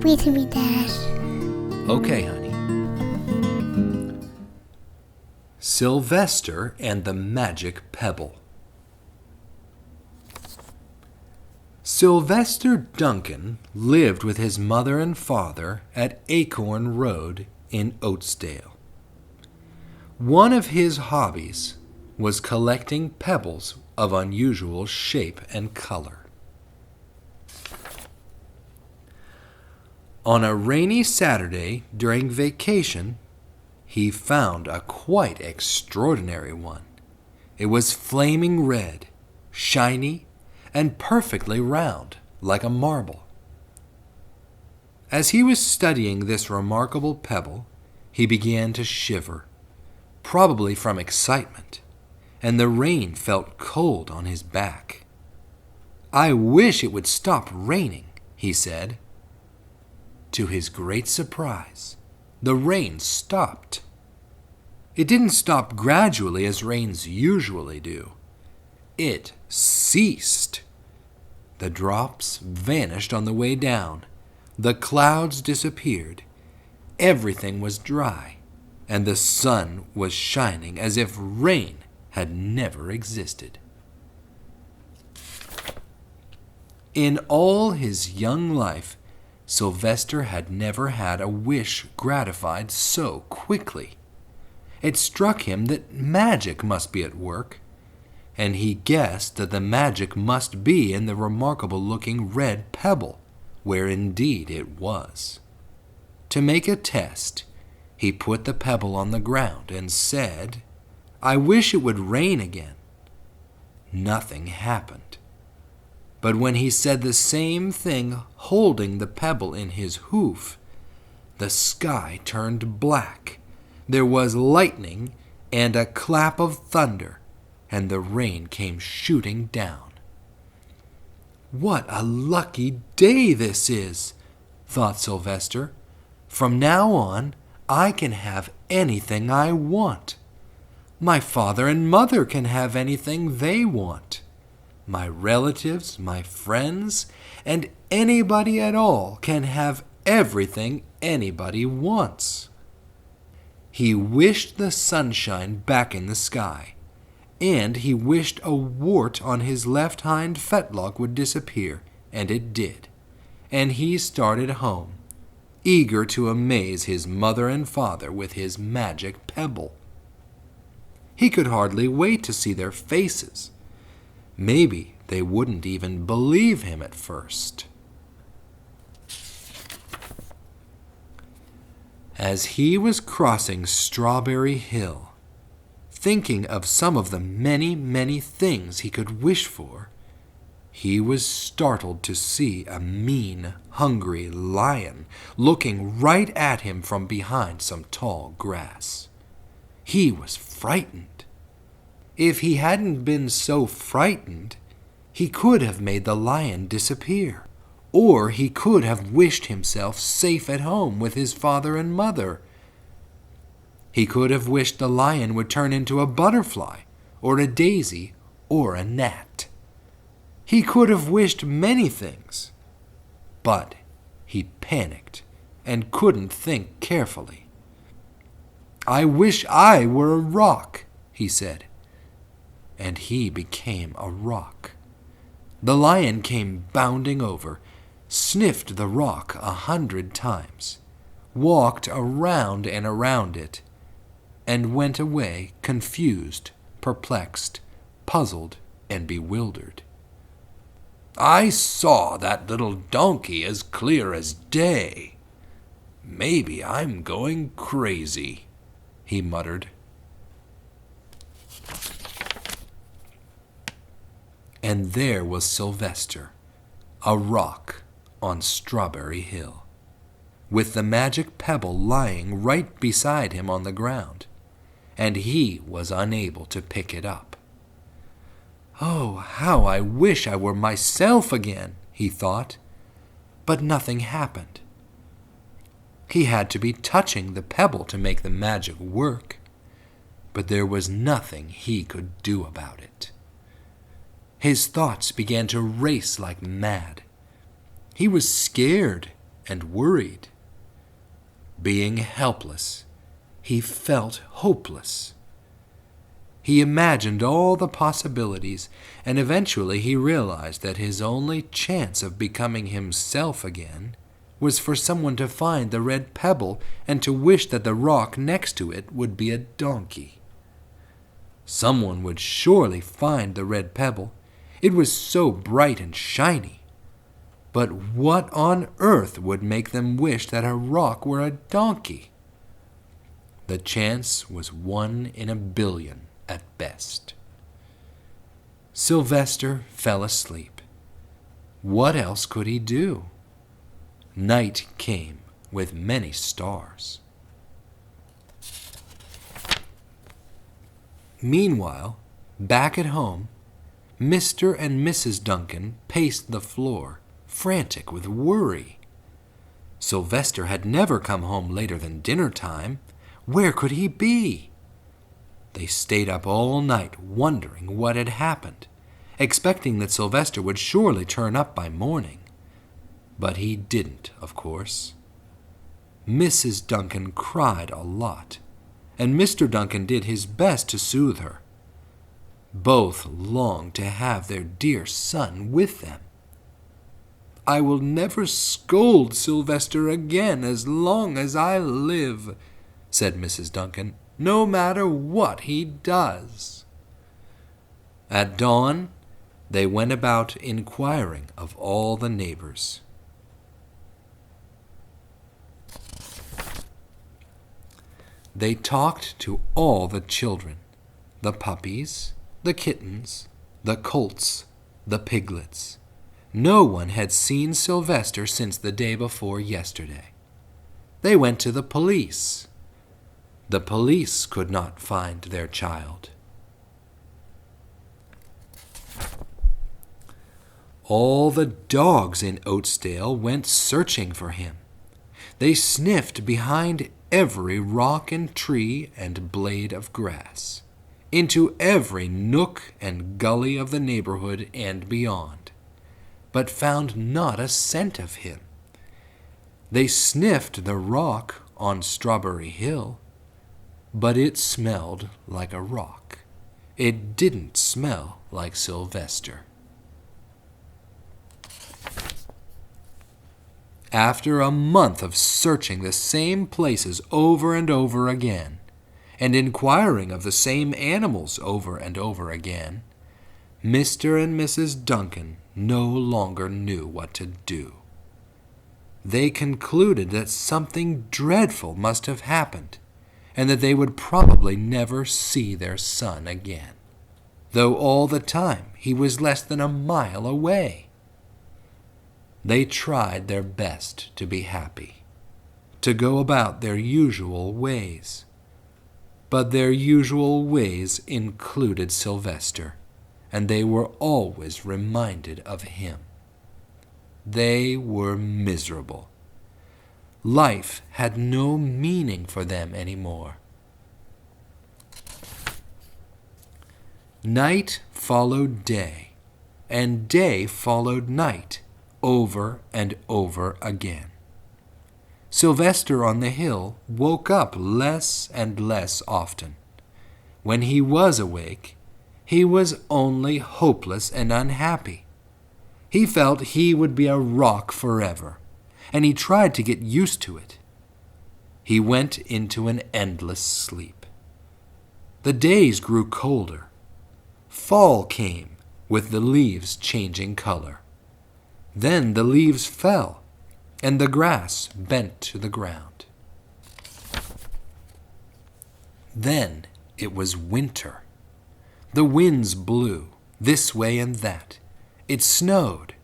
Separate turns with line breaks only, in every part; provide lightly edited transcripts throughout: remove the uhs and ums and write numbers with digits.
me to me, Dad.
Okay, honey. Sylvester and the Magic Pebble. Sylvester Duncan lived with his mother and father at Acorn Road in Oatsdale. One of his hobbies was collecting pebbles of unusual shape and color. On a rainy Saturday during vacation, he found a quite extraordinary one. It was flaming red, shiny, and perfectly round, like a marble. As he was studying this remarkable pebble, he began to shiver, probably from excitement, and the rain felt cold on his back. "I wish it would stop raining," he said. To his great surprise, the rain stopped. It didn't stop gradually as rains usually do. It ceased. The drops vanished on the way down. The clouds disappeared. Everything was dry, and the sun was shining as if rain had never existed. In all his young life, Sylvester had never had a wish gratified so quickly. It struck him that magic must be at work, and he guessed that the magic must be in the remarkable-looking red pebble, where indeed it was. To make a test, he put the pebble on the ground and said, "I wish it would rain again." Nothing happened. But when he said the same thing holding the pebble in his hoof, the sky turned black. There was lightning and a clap of thunder, and the rain came shooting down. "What a lucky day this is," thought Sylvester. "From now on, I can have anything I want. My father and mother can have anything they want. My relatives, my friends, and anybody at all can have everything anybody wants." He wished the sunshine back in the sky, and he wished a wart on his left hind fetlock would disappear, and it did. And he started home, eager to amaze his mother and father with his magic pebble. He could hardly wait to see their faces. Maybe they wouldn't even believe him at first. As he was crossing Strawberry Hill, thinking of some of the many, many things he could wish for, he was startled to see a mean, hungry lion looking right at him from behind some tall grass. He was frightened. If he hadn't been so frightened, he could have made the lion disappear, or he could have wished himself safe at home with his father and mother. He could have wished the lion would turn into a butterfly, or a daisy, or a gnat. He could have wished many things, but he panicked and couldn't think carefully. "I wish I were a rock," he said. And he became a rock. The lion came bounding over, sniffed the rock 100 times, walked around and around it, and went away confused, perplexed, puzzled, and bewildered. "I saw that little donkey as clear as day. Maybe I'm going crazy," he muttered. And there was Sylvester, a rock on Strawberry Hill, with the magic pebble lying right beside him on the ground, and he was unable to pick it up. "Oh, how I wish I were myself again," he thought, but nothing happened. He had to be touching the pebble to make the magic work, but there was nothing he could do about it. His thoughts began to race like mad. He was scared and worried. Being helpless, he felt hopeless. He imagined all the possibilities, and eventually he realized that his only chance of becoming himself again was for someone to find the red pebble and to wish that the rock next to it would be a donkey. Someone would surely find the red pebble. It was so bright and shiny. But what on earth would make them wish that a rock were a donkey? The chance was 1 in a billion at best. Sylvester fell asleep. What else could he do? Night came with many stars. Meanwhile, back at home, Mr. and Mrs. Duncan paced the floor, frantic with worry. Sylvester had never come home later than dinner time. Where could he be? They stayed up all night wondering what had happened, expecting that Sylvester would surely turn up by morning. But he didn't, of course. Mrs. Duncan cried a lot, and Mr. Duncan did his best to soothe her. Both longed to have their dear son with them. "I will never scold Sylvester again as long as I live," said Mrs. Duncan, "no matter what he does." At dawn, they went about inquiring of all the neighbors. They talked to all the children, the puppies, the kittens, the colts, the piglets. No one had seen Sylvester since the day before yesterday. They went to the police. The police could not find their child. All the dogs in Oatsdale went searching for him. They sniffed behind every rock and tree and blade of grass, into every nook and gully of the neighborhood and beyond, but found not a scent of him. They sniffed the rock on Strawberry Hill, but it smelled like a rock. It didn't smell like Sylvester. After a month of searching the same places over and over again, and inquiring of the same animals over and over again, Mr. and Mrs. Duncan no longer knew what to do. They concluded that something dreadful must have happened, and that they would probably never see their son again, though all the time he was less than a mile away. They tried their best to be happy, to go about their usual ways. But their usual ways included Sylvester, and they were always reminded of him. They were miserable. Life had no meaning for them anymore. Night followed day, and day followed night, over and over again. Sylvester on the hill woke up less and less often. When he was awake, he was only hopeless and unhappy. He felt he would be a rock forever, and he tried to get used to it. He went into an endless sleep. The days grew colder. Fall came, with the leaves changing color. Then the leaves fell, and the grass bent to the ground. Then it was winter. The winds blew this way and that. It snowed.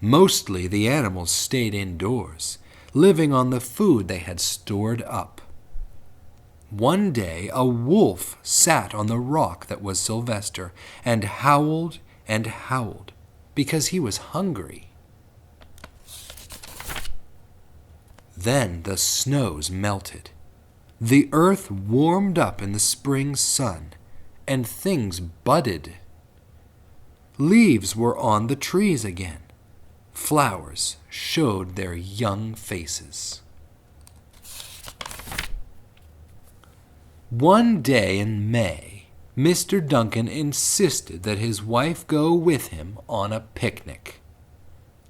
Mostly the animals stayed indoors, living on the food they had stored up. One day a wolf sat on the rock that was Sylvester and howled because he was hungry. Then the snows melted. The earth warmed up in the spring sun, and things budded. Leaves were on the trees again. Flowers showed their young faces. One day in May, Mr. Duncan insisted that his wife go with him on a picnic.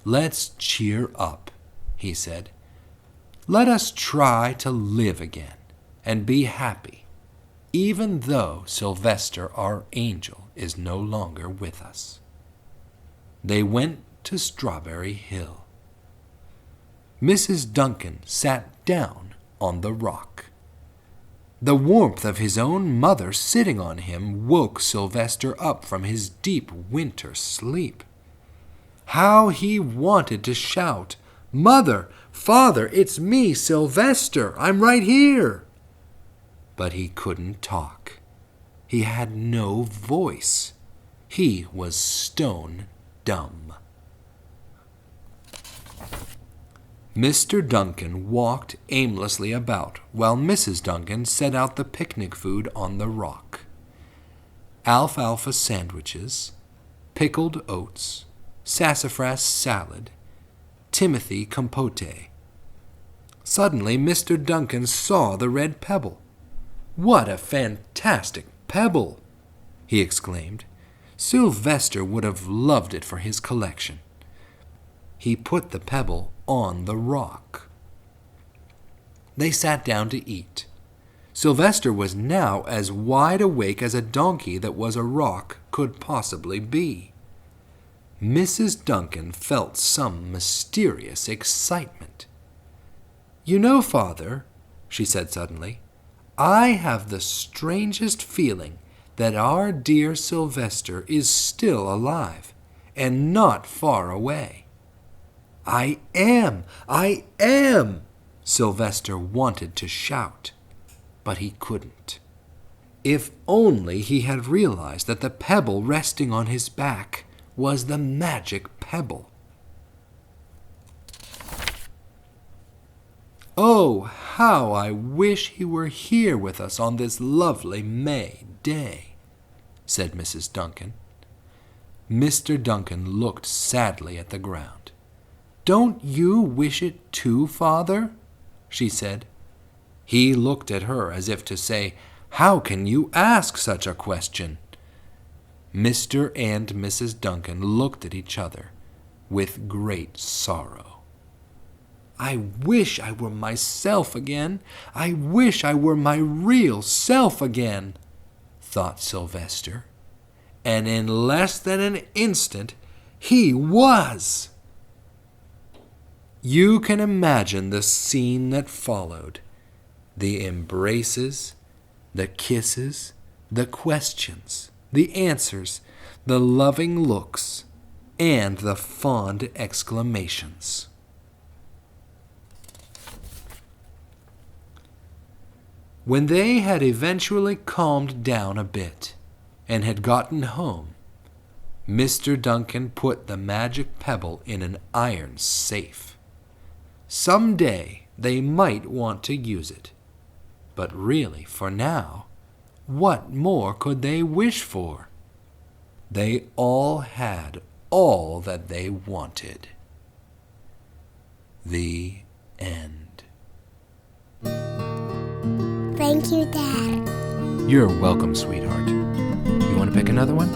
"Let's cheer up," he said. "Let us try to live again and be happy, even though Sylvester, our angel, is no longer with us." They went to Strawberry Hill. Mrs. Duncan sat down on the rock. The warmth of his own mother sitting on him woke Sylvester up from his deep winter sleep. How he wanted to shout, "Mother, Father, it's me, Sylvester, I'm right here!" But he couldn't talk. He had no voice. He was stone dumb. Mr. Duncan walked aimlessly about while Mrs. Duncan set out the picnic food on the rock. Alfalfa sandwiches, pickled oats, sassafras salad, Timothy compote. Suddenly Mr. Duncan saw the red pebble. "What a fantastic pebble!" he exclaimed. Sylvester would have loved it for his collection. He put the pebble on the rock. They sat down to eat. Sylvester was now as wide awake as a donkey that was a rock could possibly be. Mrs. Duncan felt some mysterious excitement. "You know, Father," she said suddenly, "I have the strangest feeling that our dear Sylvester is still alive and not far away." I am, Sylvester wanted to shout, but he couldn't. If only he had realized that the pebble resting on his back was the magic pebble. "Oh, how I wish he were here with us on this lovely May day," said Mrs. Duncan. Mr. Duncan looked sadly at the ground. "Don't you wish it too, Father?" she said. He looked at her as if to say, "How can you ask such a question?" Mr. and Mrs. Duncan looked at each other with great sorrow. "I wish I were myself again. I wish I were my real self again," thought Sylvester. And in less than an instant, he was. You can imagine the scene that followed. The embraces, the kisses, the questions, the answers, the loving looks, and the fond exclamations. When they had eventually calmed down a bit and had gotten home, Mr. Duncan put the magic pebble in an iron safe. Some day they might want to use it, but really, for now, what more could they wish for? They all had all that they wanted. The end.
Thank you, Dad.
You're welcome, sweetheart. You want to pick another one?